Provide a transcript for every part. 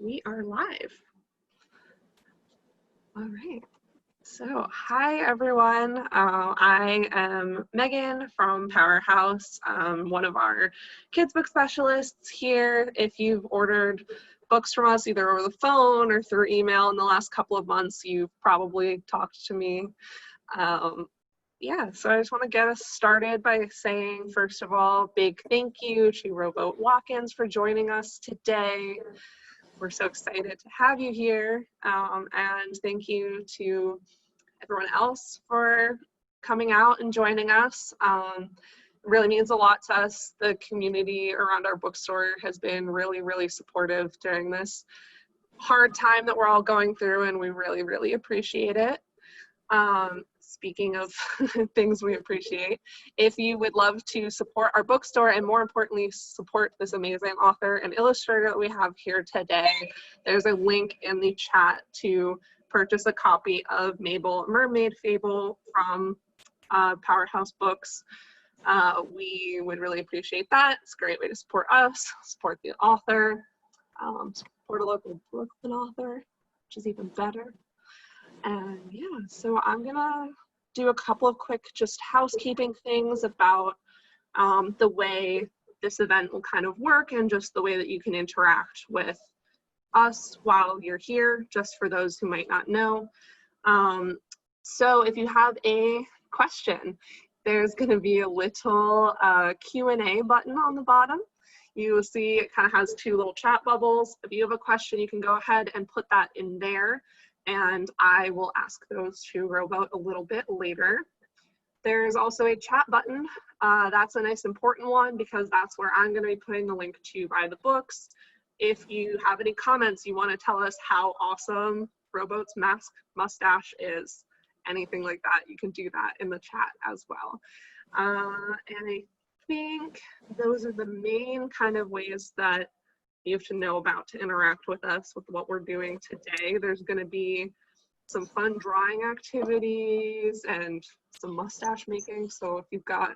We are live. All right. So, hi everyone. I am Megan from Powerhouse, one of our kids book specialists here. If you've ordered books from us either over the phone or through email in the last couple of months, you've probably talked to me. So I just want to get us started by saying, first of all, big thank you to Rowboat Watkins for joining us today. We're so excited to have you here, and thank you to everyone else for coming out and joining us. It really means a lot to us. The community around our bookstore has been really, really supportive during this hard time that we're all going through, and we really, really appreciate it. Speaking of things we appreciate, if you would love to support our bookstore and more importantly support this amazing author and illustrator that we have here today, there's a link in the chat to purchase a copy of Mabel, a Mermaid Fable from Powerhouse Books. We would really appreciate that. It's a great way to support us, support the author, support a local Brooklyn author, which is even better. And yeah, so I'm gonna do a couple of quick just housekeeping things about the way this event will kind of work and just the way that you can interact with us while you're here, just for those who might not know. So if you have a question, there's gonna be a little Q&A button on the bottom. You will see it kind of has two little chat bubbles. If you have a question, you can go ahead and put that in there, and I will ask those to Rowboat a little bit later. There's also a chat button. That's a nice important one because that's where I'm going to be putting the link to buy the books. If you have any comments, you want to tell us how awesome Rowboat's mustache is, anything like that, you can do that in the chat as well. And I think those are the main kind of ways that you have to know about to interact with us with what we're doing today. There's going to be some fun drawing activities and some mustache making. So if you've got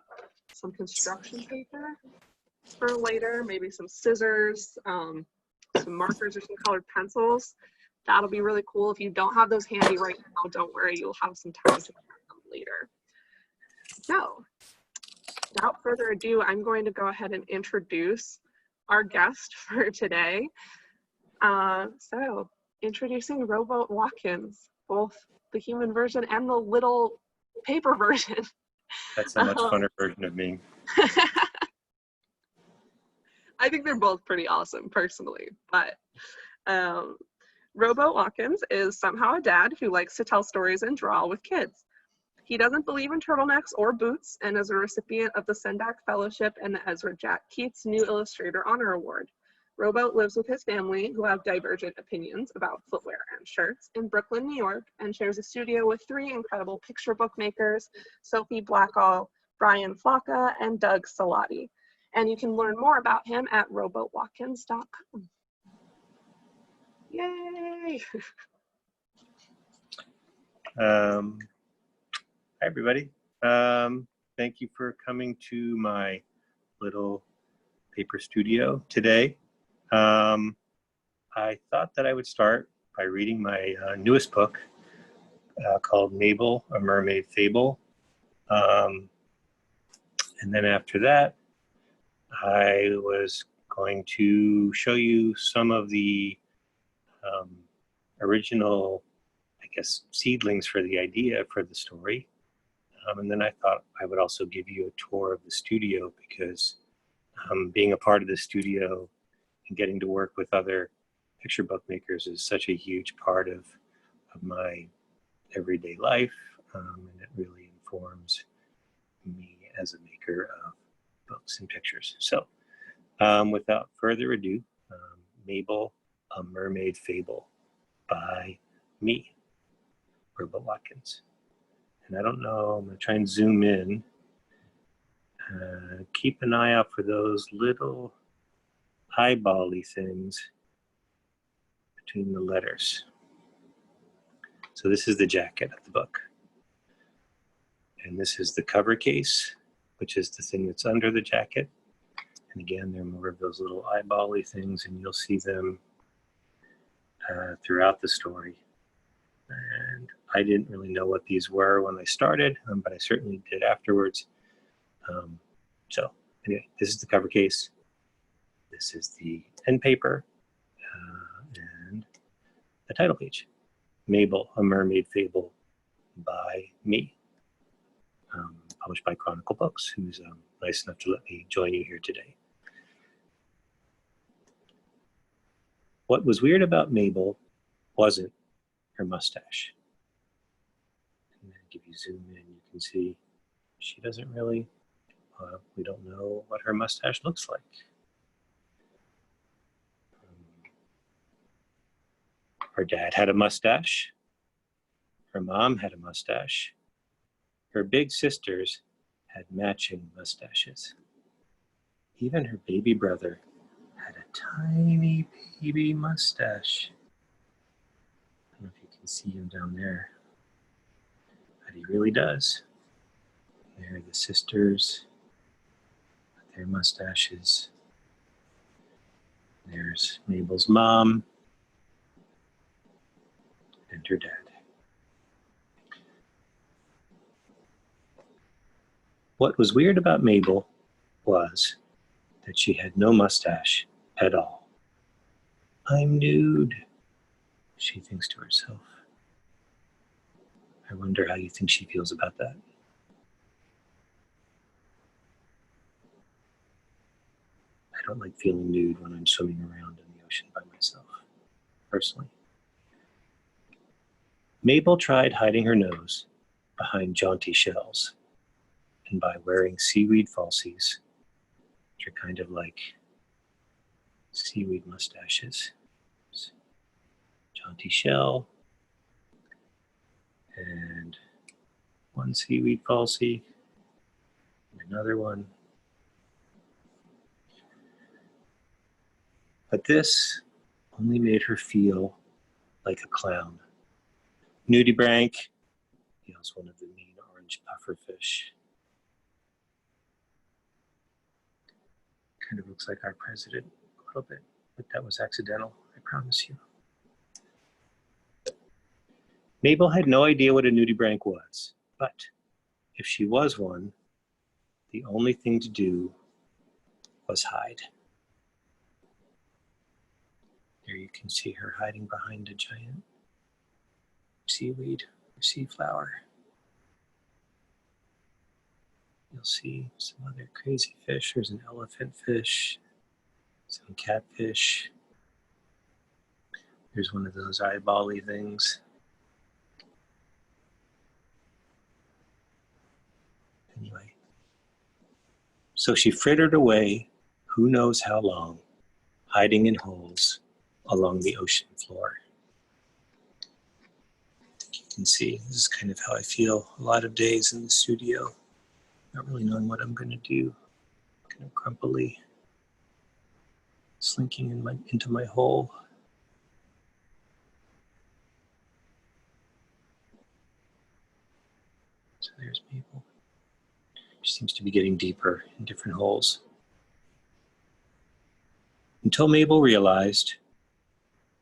some construction paper for later, maybe some scissors, some markers or some colored pencils, that'll be really cool. If you don't have those handy right now, don't worry, you'll have some time to grab them later. So without further ado, I'm going to go ahead and introduce our guest for today. So introducing Rowboat Watkins, both the human version and the little paper version. That's a much funner version of me. I think they're both pretty awesome personally, but Rowboat Watkins is somehow a dad who likes to tell stories and draw with kids. He doesn't believe in turtlenecks or boots and is a recipient of the Sendak Fellowship and the Ezra Jack Keats New Illustrator Honor Award. Rowboat lives with his family, who have divergent opinions about footwear and shirts, in Brooklyn, New York, and shares a studio with three incredible picture book makers, Sophie Blackall, Brian Flocka, and Doug Salati. And you can learn more about him at rowboatwatkins.com. Yay! Hi, everybody. Thank you for coming to my little paper studio today. I thought that I would start by reading my newest book called Mabel, a Mermaid Fable. And then after that, I was going to show you some of the original, I guess, seedlings for the idea for the story. And then I thought I would also give you a tour of the studio because being a part of the studio and getting to work with other picture book makers is such a huge part of my everyday life, and it really informs me as a maker of books and pictures. So without further ado, Mabel, a Mermaid Fable by me, Rowboat Watkins. And I don't know, I'm gonna try and zoom in. Keep an eye out for those little eyeball-y things between the letters. So this is the jacket of the book. And this is the cover case, which is the thing that's under the jacket. And again, there are more of those little eyeball-y things, and you'll see them throughout the story. And I didn't really know what these were when I started, but I certainly did afterwards. So anyway, this is the cover case. This is the end paper and the title page. Mabel, a Mermaid Fable by me. Published by Chronicle Books, who's nice enough to let me join you here today. What was weird about Mabel wasn't her mustache. And then if you zoom in, you can see she doesn't really, we don't know what her mustache looks like. Her dad had a mustache. Her mom had a mustache. Her big sisters had matching mustaches. Even her baby brother had a tiny baby mustache. I don't know if you can see him down there, but he really does. There are the sisters with their mustaches. There's Mabel's mom and her dad. What was weird about Mabel was that she had no mustache at all. I'm nude, she thinks to herself. I wonder how you think she feels about that. I don't like feeling nude when I'm swimming around in the ocean by myself, personally. Mabel tried hiding her nose behind jaunty shells and by wearing seaweed falsies, which are kind of like seaweed mustaches. Jaunty shell and one seaweed falsie, and another one. But this only made her feel like a clown. Nudibranch, yells one of the mean orange pufferfish. Kind of looks like our president a little bit, but that was accidental, I promise you. Mabel had no idea what a nudibranch was, but if she was one, the only thing to do was hide. There you can see her hiding behind a giant seaweed or sea flower. You'll see some other crazy fish. There's an elephant fish, some catfish. There's one of those eyeball-y things. Anyway, so she frittered away who knows how long, hiding in holes along the ocean floor. You can see this is kind of how I feel a lot of days in the studio, not really knowing what I'm going to do, kind of crumpily slinking into my hole. So there's Mabel. She seems to be getting deeper in different holes. Until Mabel realized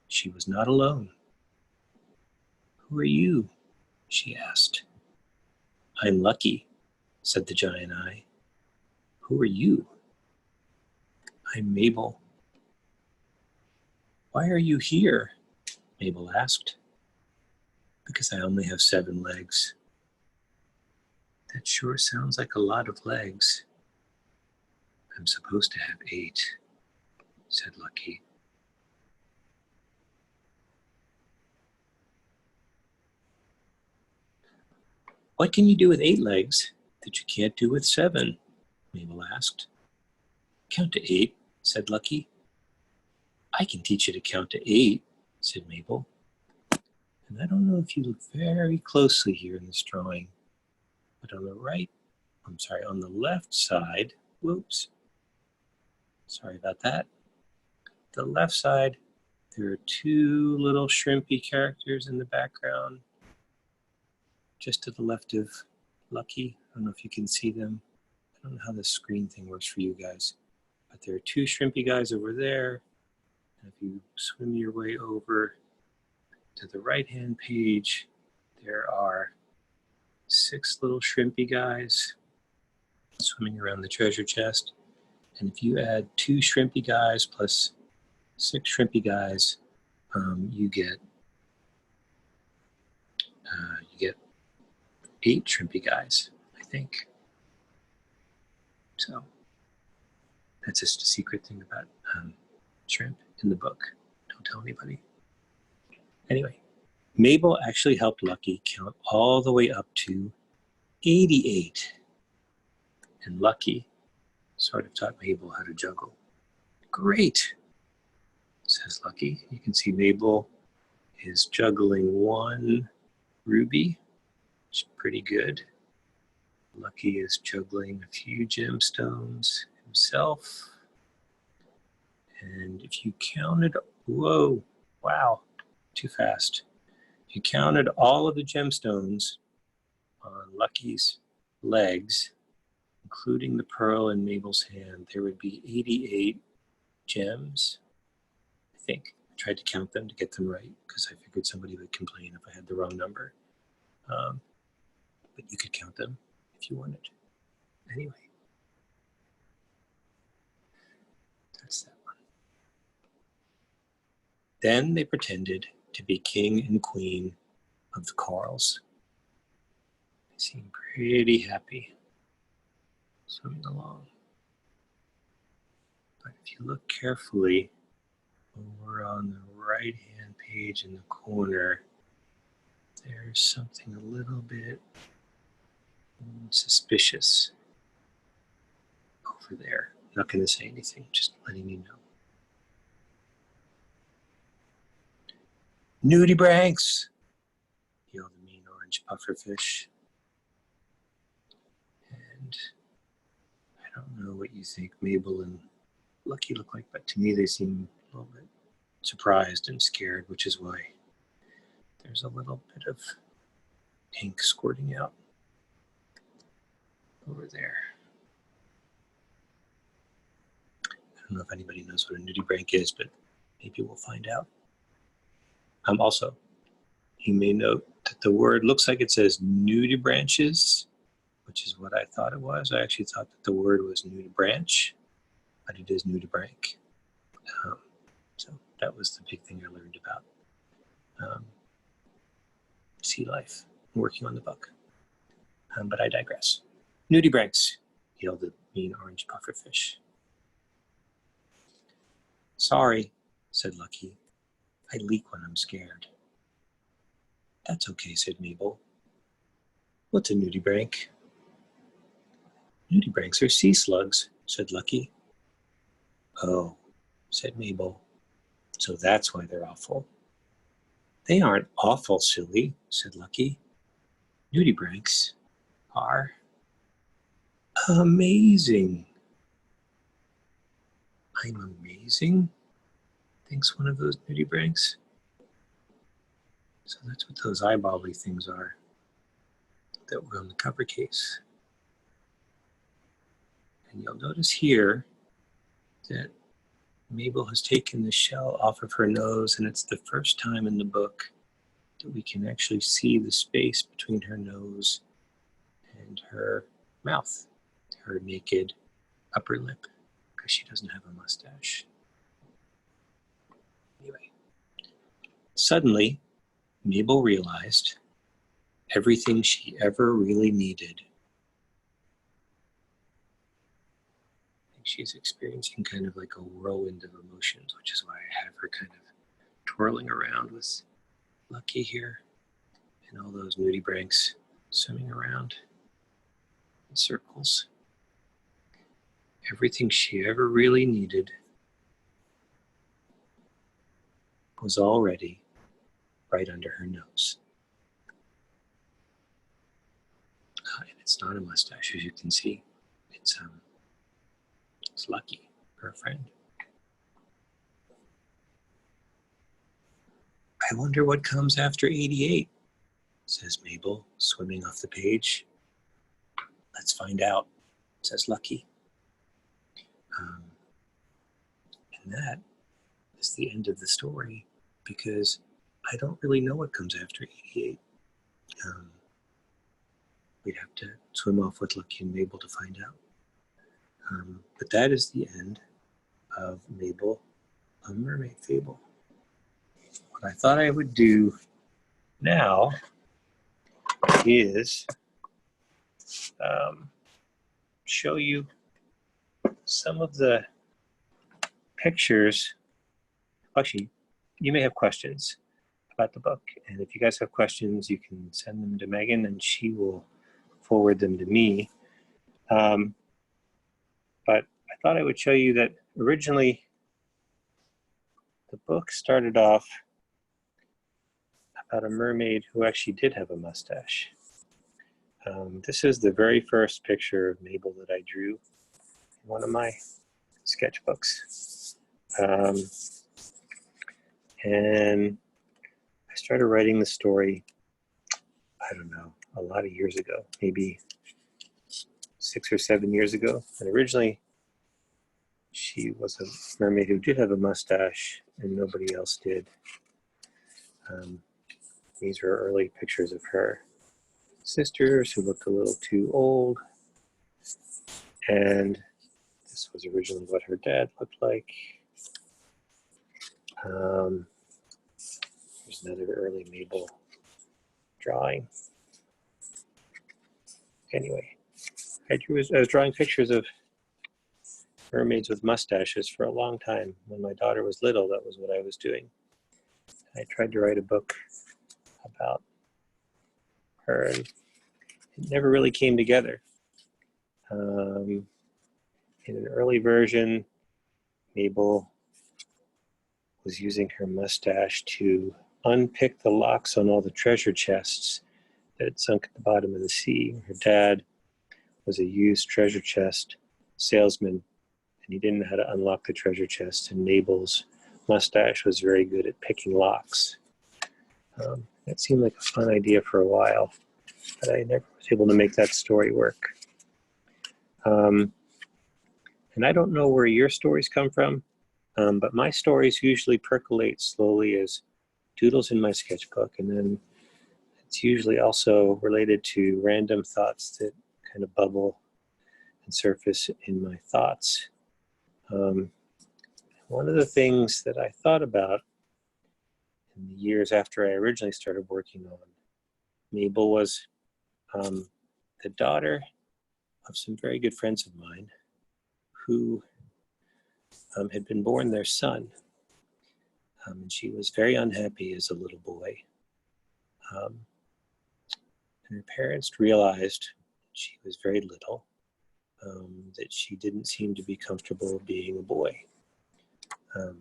she was not alone. Who are you? She asked. I'm Lucky, said the giant eye. Who are you? I'm Mabel. Why are you here? Mabel asked. Because I only have 7 legs. That sure sounds like a lot of legs. I'm supposed to have 8, said Lucky. What can you do with 8 legs that you can't do with 7? Mabel asked. Count to 8, said Lucky. I can teach you to count to 8, said Mabel. And I don't know if you look very closely here in this drawing, but on the left side, whoops, sorry about that. The left side, there are 2 little shrimpy characters in the background, just to the left of Lucky. I don't know if you can see them. I don't know how this screen thing works for you guys, but there are 2 shrimpy guys over there. And if you swim your way over, to the right-hand page, there are 6 little shrimpy guys swimming around the treasure chest. And if you add 2 shrimpy guys plus 6 shrimpy guys, you get 8 shrimpy guys, I think. So that's just a secret thing about shrimp in the book. Don't tell anybody. Anyway, Mabel actually helped Lucky count all the way up to 88. And Lucky sort of taught Mabel how to juggle. Great, says Lucky. You can see Mabel is juggling 1 ruby, which is pretty good. Lucky is juggling a few gemstones himself. And if you counted, whoa, wow, too fast. If you counted all of the gemstones on Lucky's legs, including the pearl in Mabel's hand, there would be 88 gems, I think. I tried to count them to get them right because I figured somebody would complain if I had the wrong number. But you could count them if you wanted. Anyway, that's that one. Then they pretended to be king and queen of the corals. They seemed pretty happy swimming along. But if you look carefully over on the right-hand page in the corner, there's something a little bit suspicious over there. I'm not going to say anything, just letting you know. Nudibranchs, yelled the mean orange pufferfish. And I don't know what you think Mabel and Lucky look like, but to me they seem a little bit surprised and scared, which is why there's a little bit of ink squirting out over there. I don't know if anybody knows what a nudibranch is, but maybe we'll find out. Also, you may note that the word looks like it says nudibranches, which is what I thought it was. I actually thought that the word was nudibranch, but it is nudibranch. So that was the big thing I learned about sea life and working on the book. But I digress. Nudibranchs, yelled the mean orange pufferfish. Sorry, said Lucky. I leak when I'm scared. That's okay, said Mabel. What's a nudibranch? Nudibranchs are sea slugs, said Lucky. Oh, said Mabel. So that's why they're awful. They aren't awful, silly, said Lucky. Nudibranchs are amazing. I'm amazing, thinks one of those nudibranchs. So that's what those eyeball-y things are that were on the cover case. And you'll notice here that Mabel has taken the shell off of her nose, and it's the first time in the book that we can actually see the space between her nose and her mouth, her naked upper lip, because she doesn't have a mustache. Anyway, suddenly, Mabel realized everything she ever really needed. I think she's experiencing kind of like a whirlwind of emotions, which is why I have her kind of twirling around with Lucky here and all those nudibranchs swimming around in circles. Everything she ever really needed was already right under her nose. And it's not a mustache, as you can see. It's Lucky, her friend. I wonder what comes after 88, says Mabel, swimming off the page. Let's find out, says Lucky. And that is the end of the story, because I don't really know what comes after 88. We'd have to swim off with Lucky and Mabel to find out. But that is the end of Mabel, a Mermaid Fable. What I thought I would do now is show you some of the pictures. Actually, you may have questions about the book, and if you guys have questions, you can send them to Megan and she will forward them to me. But I thought I would show you that originally the book started off about a mermaid who actually did have a mustache. This is the very first picture of Mabel that I drew in one of my sketchbooks. And I started writing the story, I don't know, a lot of years ago, maybe 6 or 7 years ago. And originally, she was a mermaid who did have a mustache and nobody else did. These were early pictures of her sisters who looked a little too old. And this was originally what her dad looked like. Here's another early Mabel drawing. Anyway, I was drawing pictures of mermaids with mustaches for a long time. When my daughter was little, that was what I was doing. I tried to write a book about her, and it never really came together. In an early version, Mabel was using her mustache to unpick the locks on all the treasure chests that had sunk at the bottom of the sea. Her dad was a used treasure chest salesman, and he didn't know how to unlock the treasure chest, and Mabel's mustache was very good at picking locks. It seemed like a fun idea for a while, but I never was able to make that story work. And I don't know where your stories come from, but my stories usually percolate slowly as doodles in my sketchbook, and then it's usually also related to random thoughts that kind of bubble and surface in my thoughts. One of the things that I thought about in the years after I originally started working on Mabel was the daughter of some very good friends of mine who had been born their son. And she was very unhappy as a little boy. And her parents realized she was very little, that she didn't seem to be comfortable being a boy. That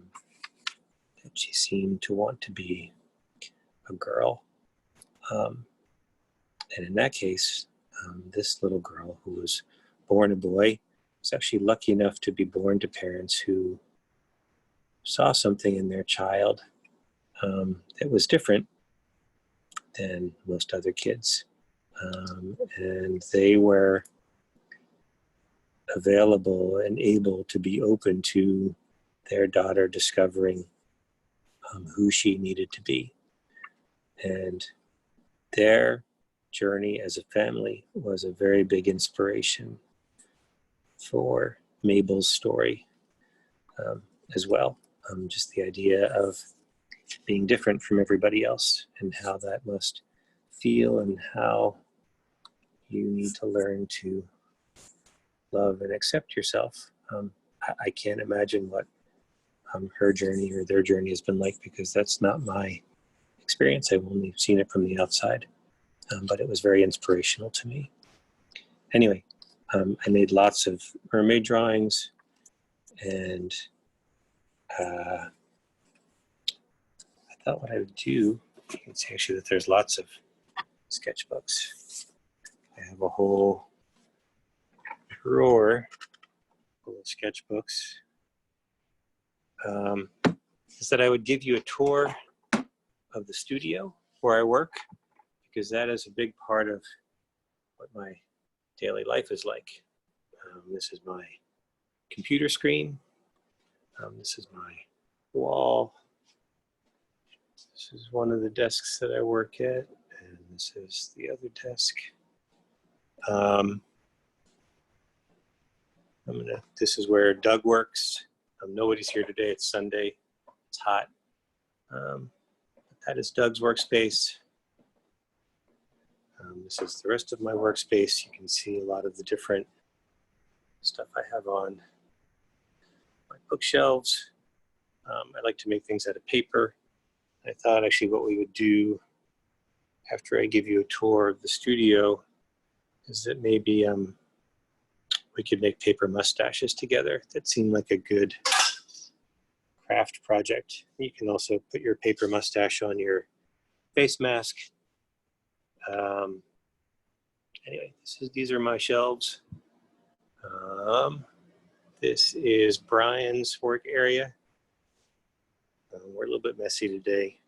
she seemed to want to be a girl. And in that case, this little girl who was born a boy was actually lucky enough to be born to parents who saw something in their child that was different than most other kids. And they were available and able to be open to their daughter discovering who she needed to be. And their journey as a family was a very big inspiration for Mabel's story as well. Just the idea of being different from everybody else and how that must feel and how you need to learn to love and accept yourself. I can't imagine what her journey or their journey has been like, because that's not my experience. I've only seen it from the outside, but it was very inspirational to me. Anyway, I made lots of mermaid drawings, and I thought what I would do, you can see actually that there's lots of sketchbooks. I have a whole drawer full of sketchbooks. Is that I would give you a tour of the studio where I work, because that is a big part of what my daily life is like. This is my computer screen. This is my wall. This is one of the desks that I work at, and this is the other desk. This is where Doug works. Nobody's here today. It's Sunday. It's hot. That is Doug's workspace. This is the rest of my workspace. You can see a lot of the different stuff I have on my bookshelves. I like to make things out of paper. I thought actually what we would do after I give you a tour of the studio is that maybe we could make paper mustaches together. That seemed like a good craft project. You can also put your paper mustache on your face mask. Anyway, these are my shelves. This is Brian's work area. We're a little bit messy today.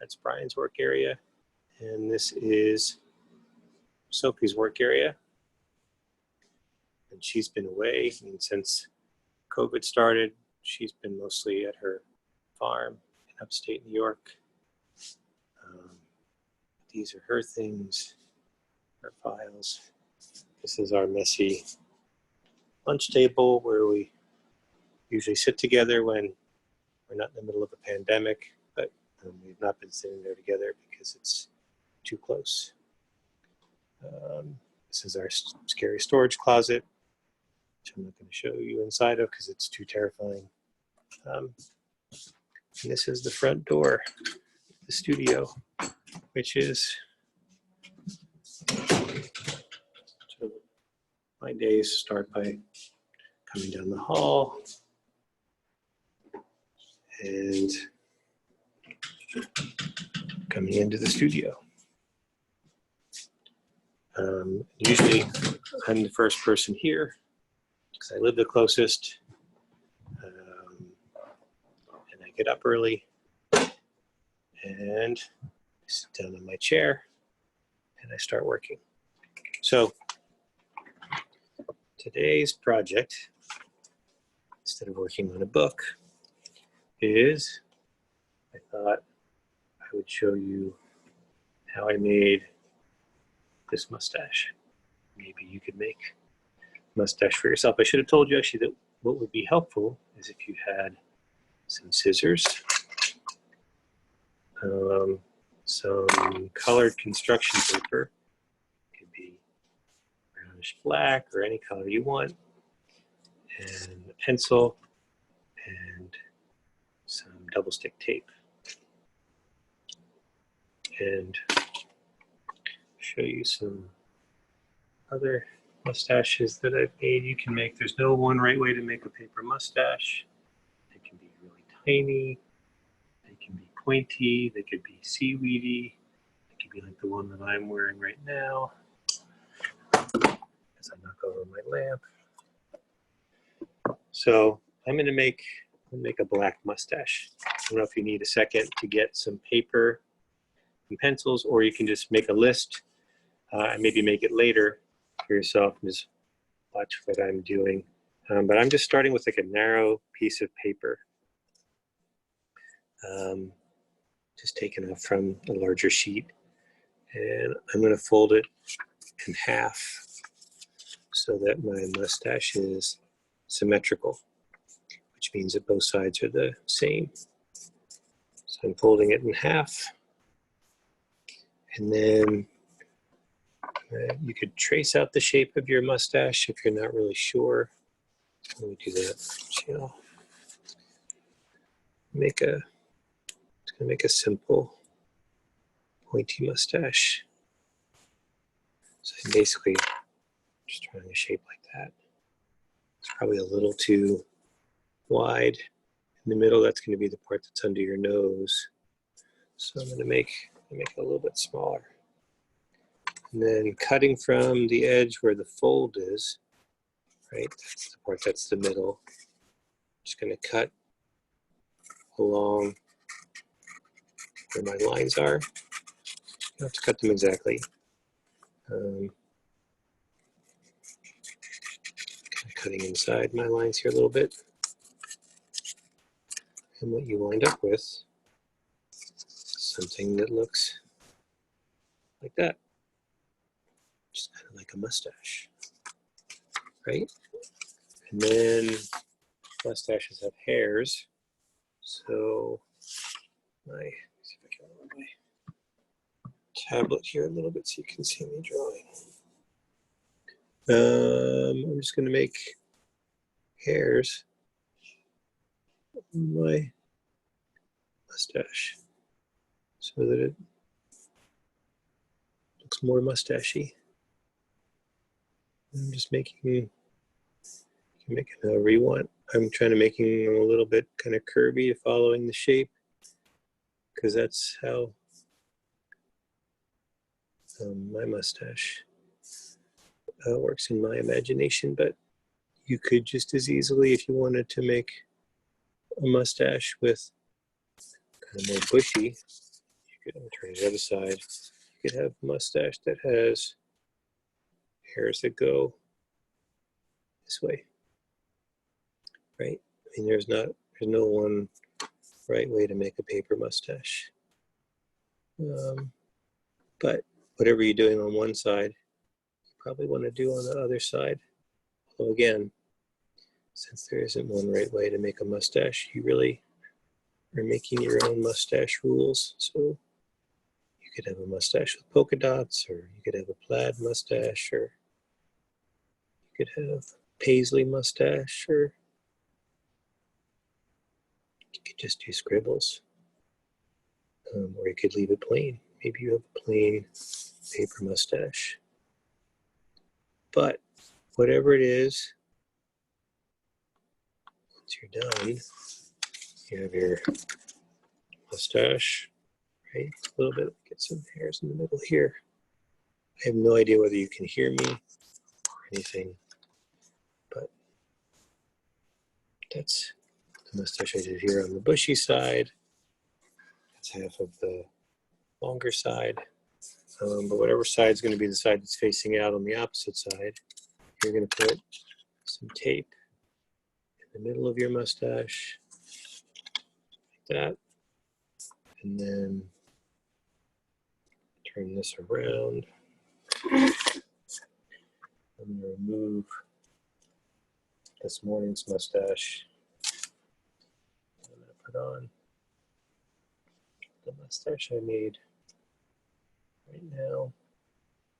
That's Brian's work area. And this is Sophie's work area. And she's been away. I mean, since COVID started, she's been mostly at her farm in upstate New York. These are her things, her files. This is our messy lunch table where we usually sit together when we're not in the middle of a pandemic, but we've not been sitting there together because it's too close. This is our scary storage closet, which I'm not going to show you inside of because it's too terrifying. And this is the front door, the studio, which is, so my days start by coming down the hall and coming into the studio. Usually I'm the first person here because I live the closest, and I get up early and I sit down in my chair and I start working. So today's project, instead of working on a book, is I thought I would show you how I made this mustache. Maybe you could make a mustache for yourself. I should have told you actually that what would be helpful is if you had some scissors, some colored construction paper. It could be brownish black or any color you want, and a pencil and some double stick tape. And show you some other mustaches that I've made. You can make, there's no one right way to make a paper mustache. They can be really tiny, they can be pointy, they could be seaweedy, they could be like the one that I'm wearing right now as I knock over my lamp. So I'm gonna make a black mustache. I don't know if you need a second to get some paper and pencils, or you can just make a list and maybe make it later for yourself and just watch what I'm doing. But I'm just starting with like a narrow piece of paper, just taken off from a larger sheet. And I'm going to fold it in half so that my mustache is symmetrical, which means that both sides are the same. So I'm folding it in half. And then you could trace out the shape of your mustache if you're not really sure. Let me do that. So it's gonna make a simple pointy mustache. So I'm basically just trying a shape like that. It's probably a little too wide. In the middle, that's gonna be the part that's under your nose. So I'm gonna make it a little bit smaller. And then cutting from the edge where the fold is, right? That's the part that's the middle. Just going to cut along where my lines are. You don't have to cut them exactly. Kind of cutting inside my lines here a little bit. And what you wind up with is something that looks like that. Just kind of like a mustache, right? And then mustaches have hairs. So let's see if I can move my tablet here a little bit so you can see me drawing. I'm just going to make hairs on my mustache so that it looks more mustachy. I'm just making, you can make it however you want. I'm trying to make them a little bit kind of curvy, following the shape, because that's how my mustache works in my imagination. But you could just as easily, if you wanted to make a mustache with kind of more bushy, you could turn it to the other side. You could have a mustache that has hairs that go this way, right? I mean, there's no one right way to make a paper mustache. But whatever you're doing on one side, you probably want to do on the other side. Although again, since there isn't one right way to make a mustache, you really are making your own mustache rules. So you could have a mustache with polka dots, or you could have a plaid mustache, or you could have paisley mustache, or you could just do scribbles. Or you could leave it plain. Maybe you have a plain paper mustache. But whatever it is, once you're done, you have your mustache, right? A little bit, get some hairs in the middle here. I have no idea whether you can hear me or anything, but that's the mustache I did here on the bushy side. That's half of the longer side. But whatever side is going to be the side that's facing out on the opposite side, you're going to put some tape in the middle of your mustache, like that, and then turn this around. I'm going to remove this morning's mustache. I'm going to put on the mustache I made right now.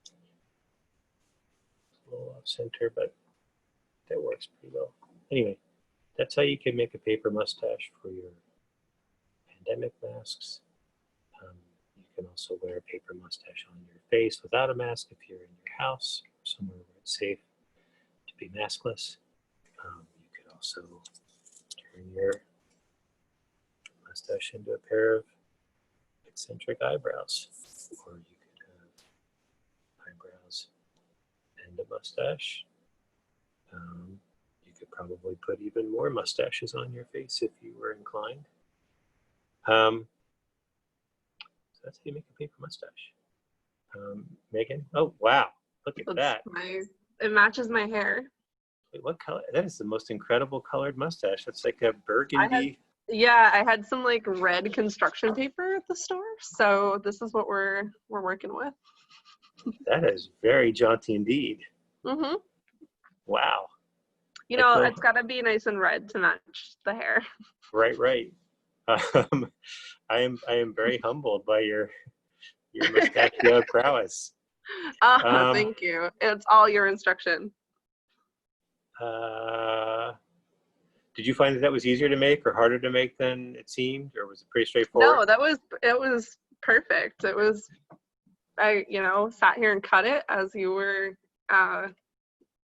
It's a little off center, but that works pretty well. Anyway, that's how you can make a paper mustache for your pandemic masks. You can also wear a paper mustache on your face without a mask if you're in your house or somewhere where it's safe to be maskless. You could also turn your mustache into a pair of eccentric eyebrows, or you could have eyebrows and a mustache. You could probably put even more mustaches on your face if you were inclined. So that's how you make a paper mustache. Megan? Oh, wow. Look at that. It matches my hair. Wait, what color? That is the most incredible colored mustache. That's like a burgundy. I had some like red construction paper at the store, so this is what we're working with. That is very jaunty indeed. Mm-hmm. Wow. You know, it's got to be nice and red to match the hair. Right. I am very humbled by your mustachio prowess. Thank you. It's all your instruction. Did you find that was easier to make or harder to make than it seemed, or was it pretty straightforward? No, it was perfect. I sat here and cut it as you were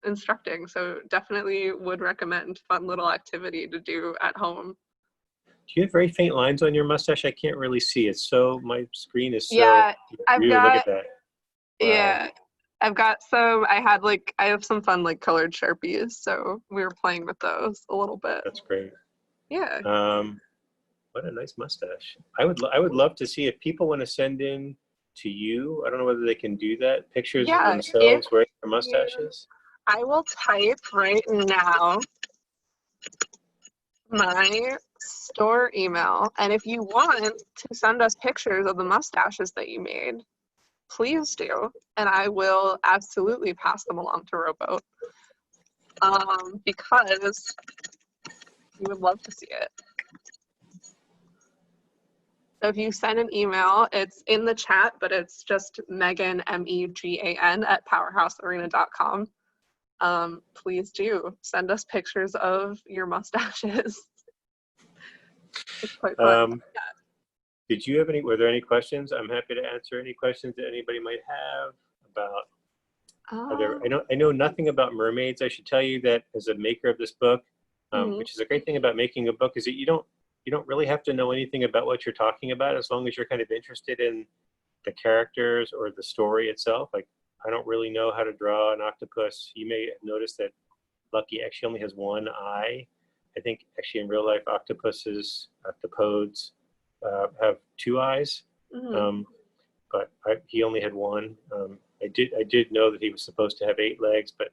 instructing, so definitely would recommend. Fun little activity to do at home. Do you have very faint lines on your mustache? I can't really see it. So my screen is so. Yeah, look at that. Wow. Yeah, I've got some. I have some fun like colored Sharpies, so we were playing with those a little bit. That's great. Yeah. What a nice mustache. I would love to see if people want to send in to you. I don't know whether they can do that. Pictures of themselves wearing their mustaches. I will type right now my store email. And if you want to send us pictures of the mustaches that you made, please do. And I will absolutely pass them along to Rowboat, because we would love to see it. So if you send an email, it's in the chat, but it's just Megan, MEGAN, at powerhousearena.com. Please do send us pictures of your mustaches. It's quite fun. Did you have were there any questions? I'm happy to answer any questions that anybody might have about I know nothing about mermaids. I should tell you that as a maker of this book, which is a great thing about making a book, is that you don't really have to know anything about what you're talking about, as long as you're kind of interested in the characters or the story itself. Like, I don't really know how to draw an octopus. You may have noticed that Lucky actually only has one eye. I think actually in real life octopuses, octopodes have two eyes, but he only had one. I did know that he was supposed to have 8 legs, but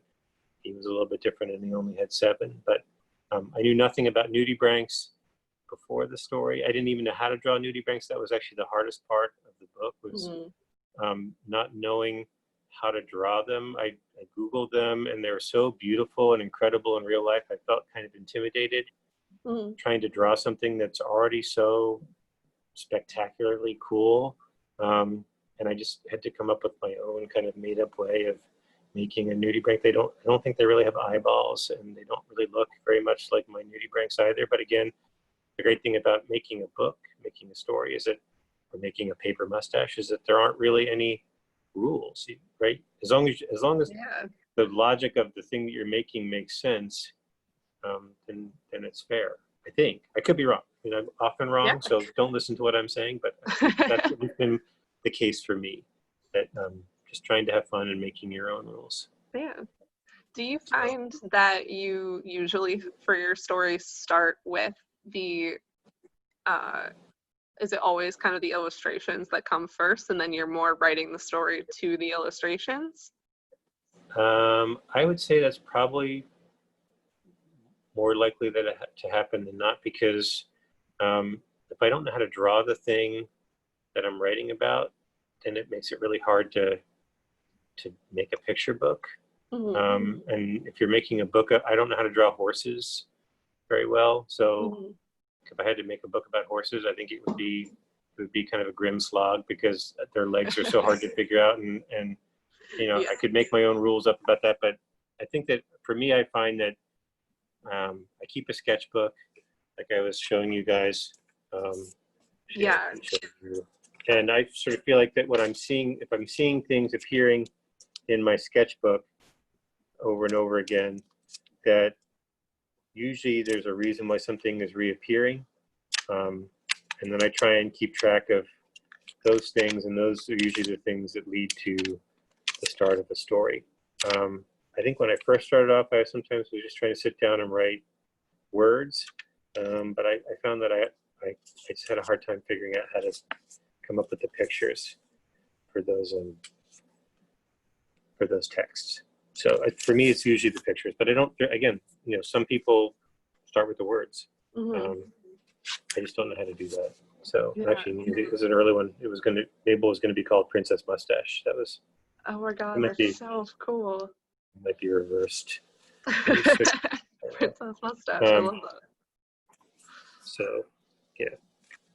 he was a little bit different and he only had 7. But I knew nothing about nudibranchs before the story. I didn't even know how to draw nudibranchs. That was actually the hardest part of the book, was not knowing how to draw them. I Googled them, and they were so beautiful and incredible in real life. I felt kind of intimidated trying to draw something that's already so spectacularly cool. And I just had to come up with my own kind of made up way of making a nudibranch. I don't think they really have eyeballs, and they don't really look very much like my nudibranchs either. But again, the great thing about making a book, making a story, is that, or making a paper mustache, is that there aren't really any rules, right? As long as the logic of the thing that you're making makes sense, then it's fair. I think. I could be wrong. I'm often wrong, so don't listen to what I'm saying. But that's been the case for me. That just trying to have fun and making your own rules. Yeah. Do you find that you usually, for your stories, start with the is it always kind of the illustrations that come first, and then you're more writing the story to the illustrations? I would say that's probably more likely to happen than not, because if I don't know how to draw the thing that I'm writing about, then it makes it really hard to make a picture book. And if you're making a book, I don't know how to draw horses very well, so if I had to make a book about horses, I think it would be kind of a grim slog, because their legs are so hard to figure out, and I could make my own rules up about that. But I think that for me, I find that I keep a sketchbook, like I was showing you guys. And I sort of feel like that what I'm seeing, if I'm seeing things appearing in my sketchbook over and over again, that usually there's a reason why something is reappearing. And then I try and keep track of those things, and those are usually the things that lead to the start of a story. I think when I first started off, I sometimes was just trying to sit down and write words, but I found that I just had a hard time figuring out how to come up with the pictures for those texts. So for me, it's usually the pictures, but I don't. Again, some people start with the words. I just don't know how to do that. So actually, it was an early one. Mabel was going to be called Princess Mustache. That was. Oh my God, that's so cool. It might be reversed. Princess Mustache, I love that. So, yeah,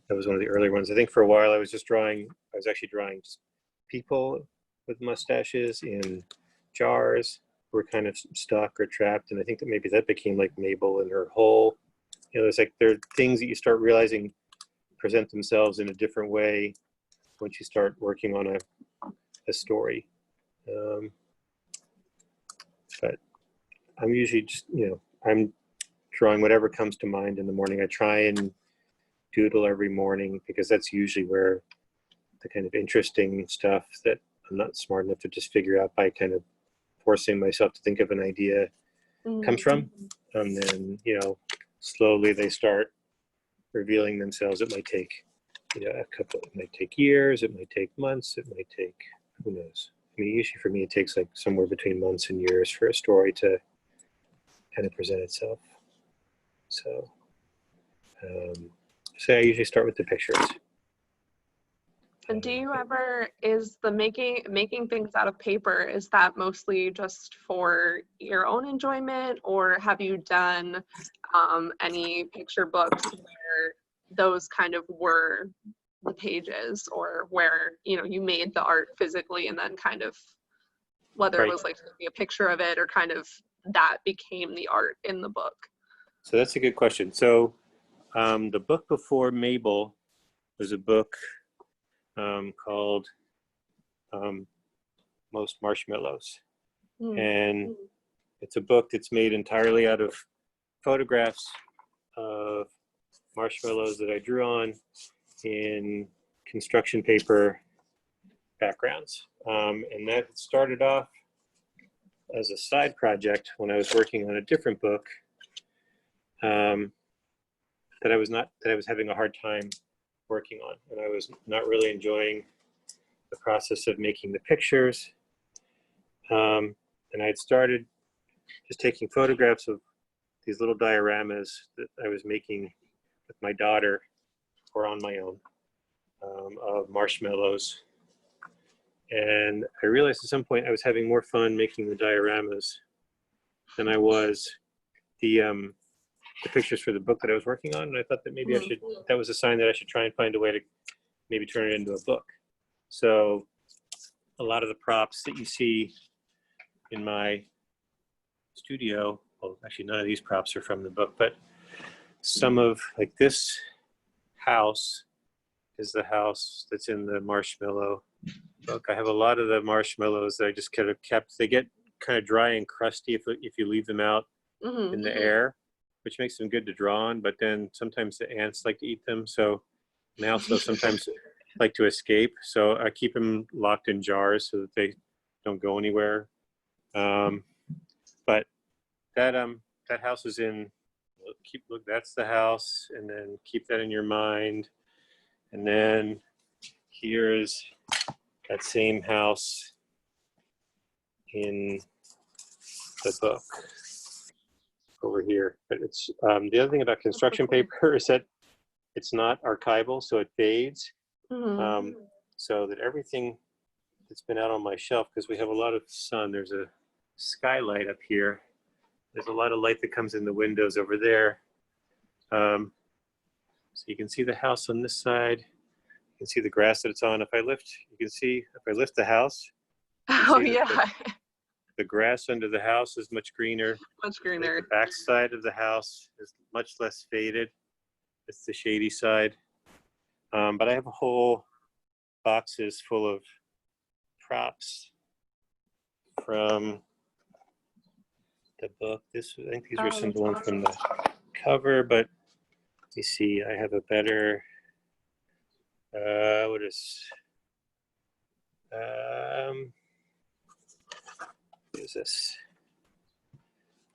that was one of the earlier ones. I think for a while I was actually drawing just people with mustaches in jars who were kind of stuck or trapped, and I think that maybe that became like Mabel and her whole. There's there are things that you start realizing present themselves in a different way once you start working on a story. But I'm usually just, I'm drawing whatever comes to mind in the morning. I try and doodle every morning, because that's usually where the kind of interesting stuff that I'm not smart enough to just figure out by kind of forcing myself to think of an idea comes from. And then, slowly they start revealing themselves. It might take, it might take years, it might take months, it might take, who knows. I mean, usually for me, it takes like somewhere between months and years for a story to kind of present itself. So So I usually start with the pictures. And do you ever, is the making things out of paper, is that mostly just for your own enjoyment, or have you done any picture books where those kind of were the pages, or where, you know, you made the art physically and then kind of, whether it was like a picture of it or kind of that became the art in the book? So that's a good question. So the book before Mabel was a book called Most Marshmallows. And it's a book that's made entirely out of photographs of marshmallows that I drew on in construction paper backgrounds. And that started off as a side project when I was working on a different book that I was having a hard time working on, and I was not really enjoying the process of making the pictures. And I had started just taking photographs of these little dioramas that I was making with my daughter or on my own of marshmallows. And I realized at some point I was having more fun making the dioramas than I was the pictures for the book that I was working on. And I thought that maybe I should, that was a sign that I should try and find a way to maybe turn it into a book. So a lot of the props that you see in my studio, well, actually none of these props are from the book, but some of, like this house is the house that's in the marshmallow book. I have a lot of the marshmallows that I just kind of kept. They get kind of dry and crusty if you leave them out in the air, which makes them good to draw on, but then sometimes the ants like to eat them. So, and they also sometimes like to escape. So I keep them locked in jars so that they don't go anywhere. But that house is in, look, that's the house, and then keep that in your mind. And then here's that same house in the book over here. But it's the other thing about construction paper is that it's not archival, so it fades. So that everything that's been out on my shelf, because we have a lot of sun, there's a skylight up here. There's a lot of light that comes in the windows over there. So you can see the house on this side. You can see the grass that it's on. If I lift, you can see, if I lift the house, Oh yeah. The grass under the house is much greener. Much greener. The back side of the house is much less faded. It's the shady side. But I have a whole boxes full of props from the book. I think these were some of the ones from the cover, but you see, I have a better, what is this?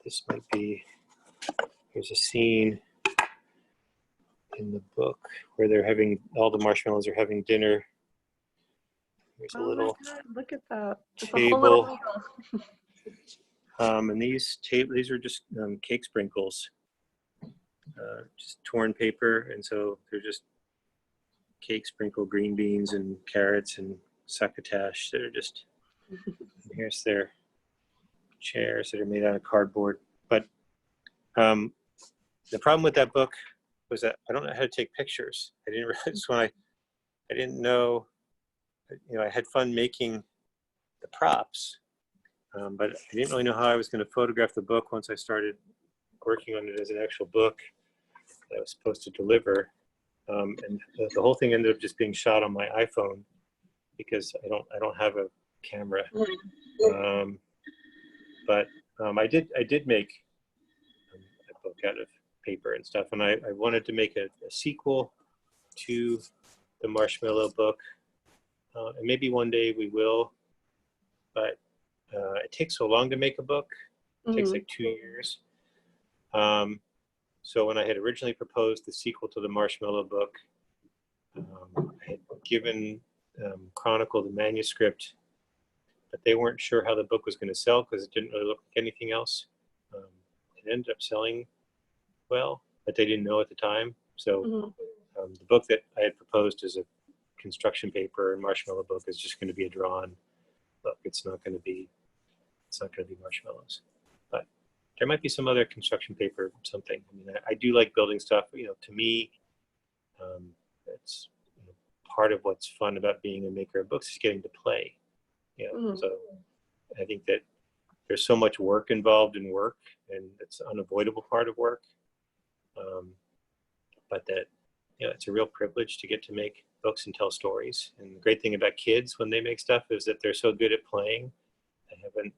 This might be, there's a scene in the book where they're having, all the marshmallows are having dinner. There's a little look at that. table. And these are just cake sprinkles, just torn paper, and so they're just cake sprinkle green beans and carrots and succotash that are just, here's their chairs that are made out of cardboard. But the problem with that book was that I don't know how to take pictures. I didn't realize when I didn't know, you know, I had fun making the props, but I didn't really know how I was going to photograph the book once I started working on it as an actual book that I was supposed to deliver. And the whole thing ended up just being shot on my iPhone because I don't have a camera. But I did make a book out of paper and stuff, and I wanted to make a sequel to the Marshmallow book, and maybe one day we will, but it takes so long to make a book. It takes like 2 years. So when I had originally proposed the sequel to the Marshmallow book, I had given Chronicle the manuscript, but they weren't sure how the book was going to sell because it didn't really look like anything else. It ended up selling well, but they didn't know at the time. So the book that I had proposed as a construction paper and marshmallow book is just going to be a drawn book. It's not going to be marshmallows, but there might be some other construction paper something. I mean, I do like building stuff. You know, to me, it's part of what's fun about being a maker of books is getting to play. You know, so I think that there's so much work involved in work, and it's an unavoidable part of work. But that, you know, it's a real privilege to get to make books and tell stories. And the great thing about kids when they make stuff is that they're so good at playing. They haven't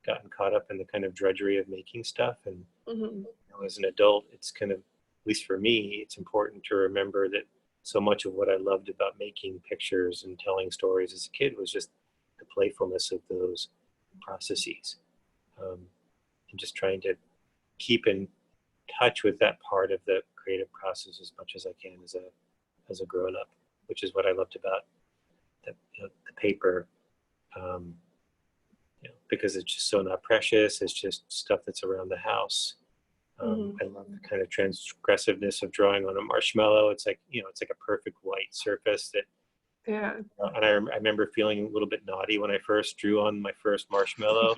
gotten caught up in the kind of drudgery of making stuff. And you know, as an adult, it's kind of, at least for me, it's important to remember that so much of what I loved about making pictures and telling stories as a kid was just the playfulness of those processes. And just trying to keep in touch with that part of the creative process as much as I can as a grown-up, which is what I loved about the paper, you know, because it's just so not precious. It's just stuff that's around the house. I love the kind of transgressiveness of drawing on a marshmallow. It's like, you know, it's like a perfect white surface that, and I remember feeling a little bit naughty when I first drew on my first marshmallow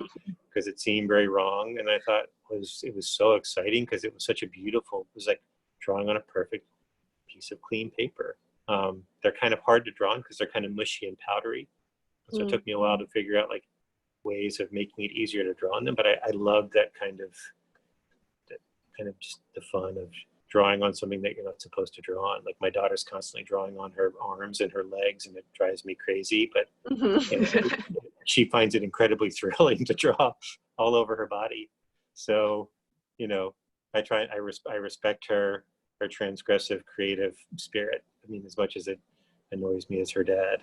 because it seemed very wrong. And I thought it was so exciting because it was such a beautiful, it was like drawing on a perfect piece of clean paper. They're kind of hard to draw on because they're kind of mushy and powdery. So it took me a while to figure out like ways of making it easier to draw on them. But I love that kind of just the fun of drawing on something that you're not supposed to draw on. Like my daughter's constantly drawing on her arms and her legs, and it drives me crazy. But you know, she finds it incredibly thrilling to draw all over her body. So, you know, I respect her transgressive, creative spirit. I mean, as much as it annoys me as her dad.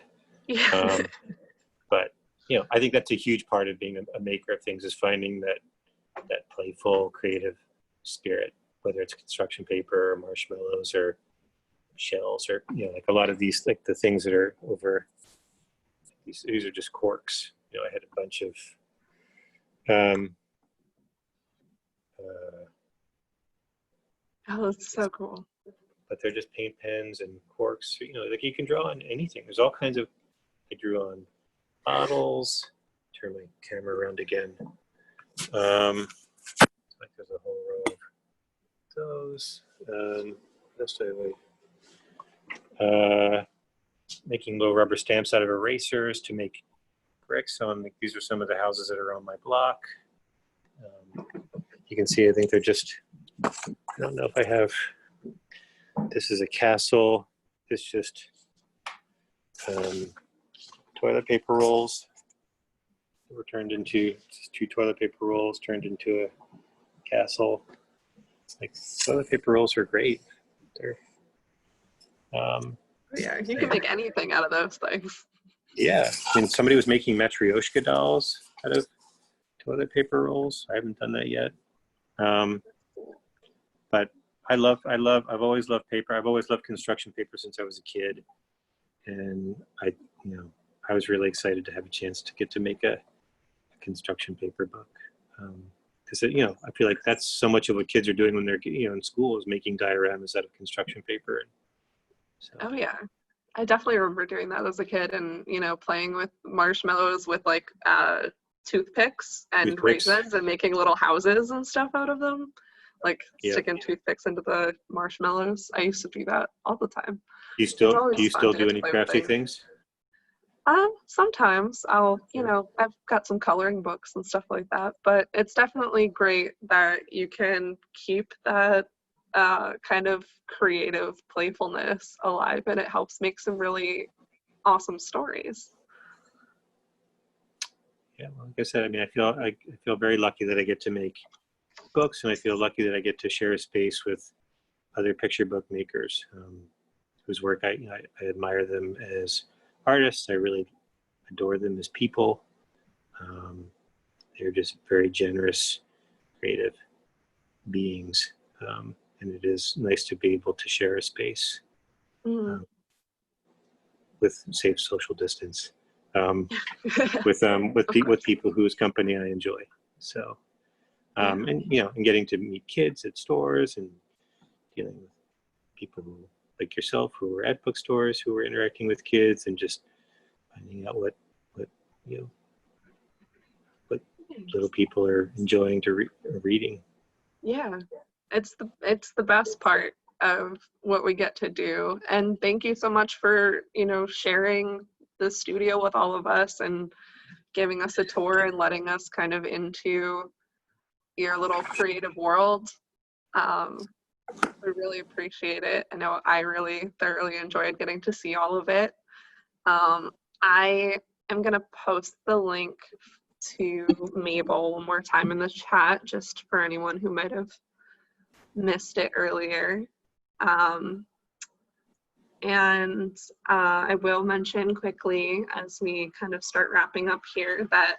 But, you know, I think that's a huge part of being a maker of things, is finding that playful, creative spirit, whether it's construction paper or marshmallows or shells, or, you know, like a lot of these, like the things that are over, these are just corks. You know, I had a bunch of, oh, that's so cool. But they're just paint pens and corks. You know, like you can draw on anything. There's all kinds of, I drew on bottles. Turn my camera around again. Like there's a whole row of those. Let's stay away. Making little rubber stamps out of erasers to make bricks on. Like, these are some of the houses that are on my block. You can see, I think they're just, I don't know if I have, this is a castle. This just toilet paper rolls that were turned into, two toilet paper rolls turned into a castle. Like, toilet paper rolls are great. They're yeah, you can make anything out of those things. Yeah, I mean, somebody was making Matryoshka dolls out of toilet paper rolls. I haven't done that yet. But I've always loved paper. I've always loved construction paper since I was a kid. And I was really excited to have a chance to get to make a construction paper book. Because, you know, I feel like that's so much of what kids are doing when they're, you know, in school, is making dioramas out of construction paper. And so. Oh yeah, I definitely remember doing that as a kid, and, you know, playing with marshmallows with like toothpicks and raisins and making little houses and stuff out of them, like sticking toothpicks into the marshmallows. I used to do that all the time. Do you still do any crafty things? Sometimes I'll, you know, I've got some coloring books and stuff like that, but it's definitely great that you can keep that kind of creative playfulness alive, and it helps make some really awesome stories. Yeah, well, like I said, I mean, I feel very lucky that I get to make books, and I feel lucky that I get to share a space with other picture book makers whose work I admire them as artists. I really adore them as people. They're just very generous, creative beings, and it is nice to be able to share a space with safe social distance, with people whose company I enjoy. So, and, you know, and getting to meet kids at stores and dealing with people like yourself who were at bookstores, who were interacting with kids, and just finding out what you know, what little people are enjoying to reading. Yeah, it's the best part of what we get to do. And thank you so much for, sharing the studio with all of us and giving us a tour and letting us kind of into your little creative world. We really appreciate it. I know I really thoroughly enjoyed getting to see all of it. I am going to post the link to Mabel one more time in the chat, just for anyone who might have missed it earlier. And I will mention quickly as we kind of start wrapping up here that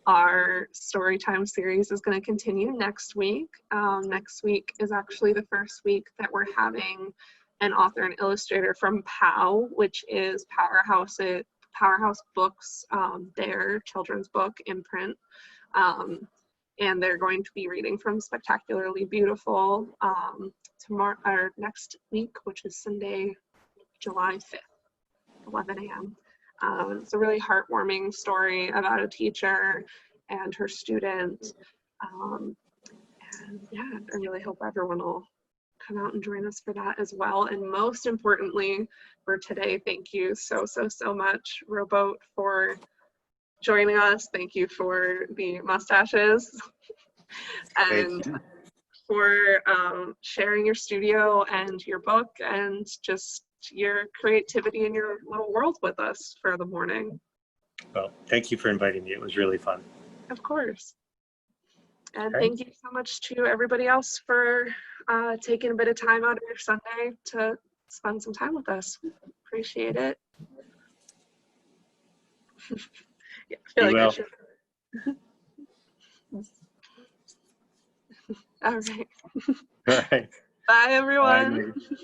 our Storytime series is going to continue next week. Next week is actually the first week that we're having an author and illustrator from POW, which is Powerhouse Books, their children's book imprint. And they're going to be reading from Spectacularly Beautiful tomorrow or next week, which is Sunday, July 5th, 11 a.m. It's a really heartwarming story about a teacher and her student. And yeah, I really hope everyone will come out and join us for that as well. And most importantly for today, thank you so much, Rowboat, for joining us. Thank you for the mustaches and for sharing your studio and your book and just your creativity and your little world with us for the morning. Well, thank you for inviting me. It was really fun. Of course. And Right. Thank you so much to everybody else for taking a bit of time out of your Sunday to spend some time with us. Appreciate it. Yeah, I feel like I should. All right. All right. Bye, everyone. Bye.